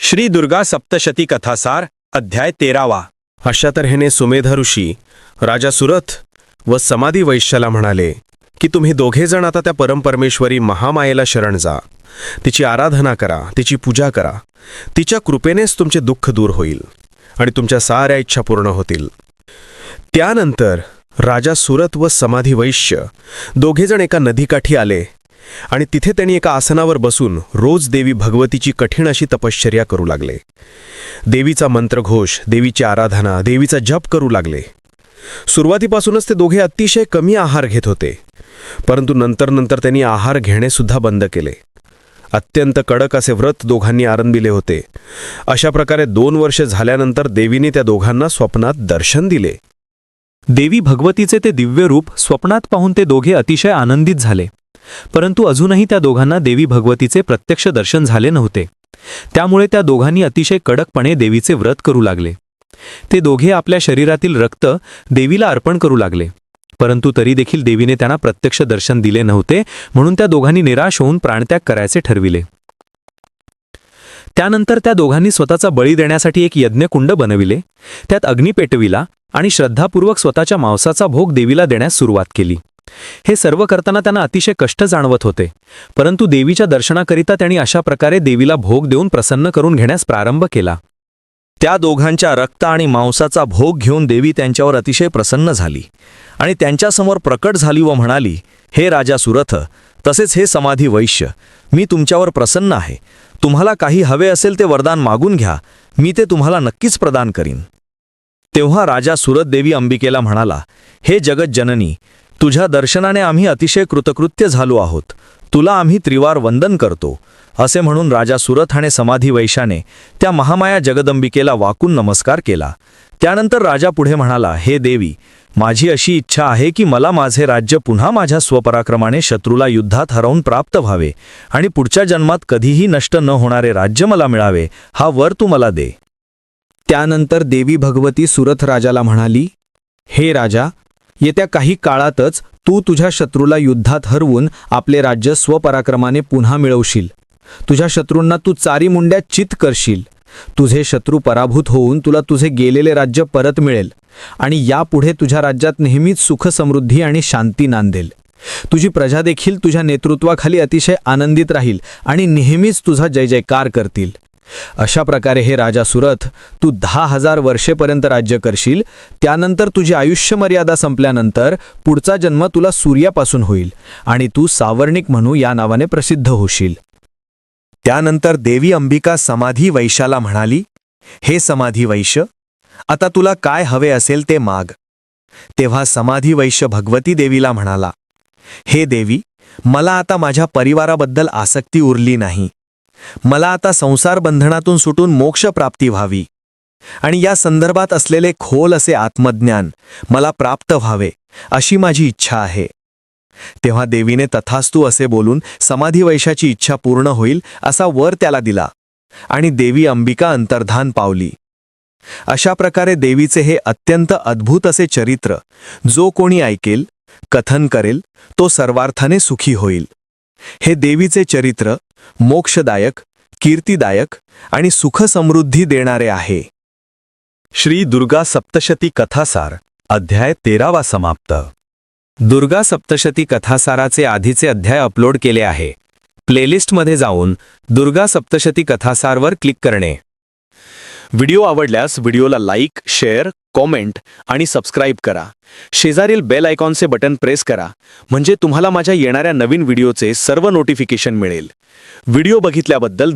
श्री दुर्गा सप्तशती कथासार अध्याय 13वा। अशा तऱ्हेने सुमेध ऋषी राजा सुरथ व समाधी वैश्याला म्हणाले की तुम्ही दोघेजण आता त्या परमपरमेश्वरी महामायेला शरण जा, तिची आराधना करा, तिची पूजा करा. तिच्या कृपेनेच तुमचे दुःख दूर होईल आणि तुमच्या साऱ्या इच्छा पूर्ण होतील. त्यानंतर राजा सुरथ व समाधी वैश्य दोघेजण एका नदीकाठी आले आणि तिथे त्यांनी एका आसनावर बसून रोज देवी भगवतीची कठीण अशी तपश्चर्या करू लागले. देवीचा मंत्रघोष, देवीची आराधना, देवीचा जप करू लागले. सुरुवातीपासूनच ते दोघे अतिशय कमी आहार घेत होते, परंतु नंतर त्यांनी आहार घेणे सुद्धा बंद केले. अत्यंत कडक असे व्रत दोघांनी आरंभिले होते. अशा प्रकारे 2 वर्ष झाल्यानंतर देवीने त्या दोघांना स्वप्नात दर्शन दिले. देवी भगवतीचे ते दिव्य रूप स्वप्नात पाहून ते दोघे अतिशय आनंदित झाले, परंतु अजूनही त्या दोघांना देवी भगवतीचे प्रत्यक्ष दर्शन झाले नव्हते. त्यामुळे त्या दोघांनी अतिशय कडकपणे देवीचे व्रत करू लागले. ते दोघे आपल्या शरीरातील रक्त देवीला अर्पण करू लागले, परंतु तरी देखील देवीने त्यांना प्रत्यक्ष दर्शन दिले नव्हते. म्हणून त्या दोघांनी निराश होऊन प्राणत्याग करायचे ठरविले. त्यानंतर त्या दोघांनी स्वतःचा बळी देण्यासाठी एक यज्ञकुंड बनविले, त्यात अग्नी पेटविला आणि श्रद्धापूर्वक स्वतःच्या मांसाचा भोग देवीला देण्यास सुरुवात केली. हे सर्व करताना त्यांना अतिशय कष्ट जाणवत होते, परंतु देवीच्या दर्शनाकरिता त्यांनी अशा प्रकारे देवीला भोग देऊन प्रसन्न करून घेण्यास प्रारंभ केला. त्या दोघांच्या रक्त आणि मांसाचा भोग घेऊन देवी त्यांच्यावर अतिशय प्रसन्न झाली आणि त्यांच्यासमोर प्रकट झाली व म्हणाली, हे राजा सुरथ तसेच हे समाधी वैश्य, मी तुमच्यावर प्रसन्न आहे. तुम्हाला काही हवे असेल ते वरदान मागून घ्या, मी ते तुम्हाला नक्कीच प्रदान करीन. तेव्हा राजा सुरथ देवी अंबिकेला म्हणाला, हे जगत जननी, तुझ्या दर्शनाने आम्ही अतिशय कृतकृत्य झालो आहोत. तुला आम्ही त्रिवार वंदन करतो. असे म्हणून राजा सुरथ आणि समाधी वैश्याने त्या महामाया जगदंबिकेला वाकून नमस्कार केला. त्यानंतर राजा पुढे म्हणाला, हे देवी, माझी अशी इच्छा आहे की मला माझे राज्य पुन्हा माझ्या स्वपराक्रमाने शत्रूला युद्धात हरवून प्राप्त व्हावे आणि पुढच्या जन्मात कधीही नष्ट न होणारे राज्य मला मिळावे. हा वर तू मला दे. त्यानंतर देवी भगवती सुरथ राजाला म्हणाली, हे राजा, येत्या काही काळातच तू तुझ्या शत्रूला युद्धात हरवून आपले राज्य स्वपराक्रमाने पुन्हा मिळवशील. तुझ्या शत्रूंना तू चारी मुंड्यात चित करशील. तुझे शत्रू पराभूत होऊन तुला तुझे गेलेले राज्य परत मिळेल आणि यापुढे तुझ्या राज्यात नेहमीच सुख, समृद्धी आणि शांती नांदेल. तुझी प्रजा देखील तुझ्या नेतृत्वाखाली अतिशय आनंदित राहील आणि नेहमीच तुझा जय जयकार करतील. अशा प्रकारे हे राजा सुरथ, तू 10,000 वर्षेपर्यंत राज्य करशील. त्यानंतर तुझी आयुष्य मर्यादा संपल्यानंतर पुढचा जन्म तुला सूर्यापासून होईल आणि तू सावर्णिक म्हणू या नावाने प्रसिद्ध होशील. त्यानंतर देवी अंबिका समाधी वैश्याला म्हणाली, हे समाधी वैश्य, आता तुला काय हवे असेल ते माग. तेव्हा समाधी वैश्य भगवती देवीला म्हणाला, हे देवी, मला आता माझ्या परिवाराबद्दल आसक्ती उरली नाही. मला आता संसार बंधनातून सुटून मोक्ष प्राप्ती व्हावी आणि या संदर्भात असलेले खोल असे आत्मज्ञान मला प्राप्त व्हावे अशी माझी इच्छा आहे. तेव्हा देवीने तथास्तु असे बोलून समाधी वैश्याची इच्छा पूर्ण होईल असा वर त्याला दिला आणि देवी अंबिका अंतर्धान पावली. अशा प्रकारे देवीचे हे अत्यंत अद्भुत असे चरित्र जो कोणी ऐकेल, कथन करेल, तो सर्वार्थाने सुखी होईल. हे देवीचे चरित्र मोक्षदायक, कीर्तिदायक आणि सुख समृद्धी देणारे आहे. श्री दुर्गा सप्तशती कथासार अध्याय 13वा समाप्त. दुर्गा सप्तशती कथासाराचे आधीचे अध्याय अपलोड केले आहे. प्लेलिस्टमध्ये जाऊन दुर्गा सप्तशती कथासारवर क्लिक करणे. व्हिडिओ आवडल्यास व्हिडिओला लाईक, शेअर, कॉमेंट आणि सबस्क्राईब करा. शेजारील बेल आयकॉनचे बटन प्रेस करा, म्हणजे तुम्हाला माझ्या येणाऱ्या नवीन व्हिडिओचे सर्व नोटिफिकेशन मिळेल. व्हिडिओ बघितल्याबद्दल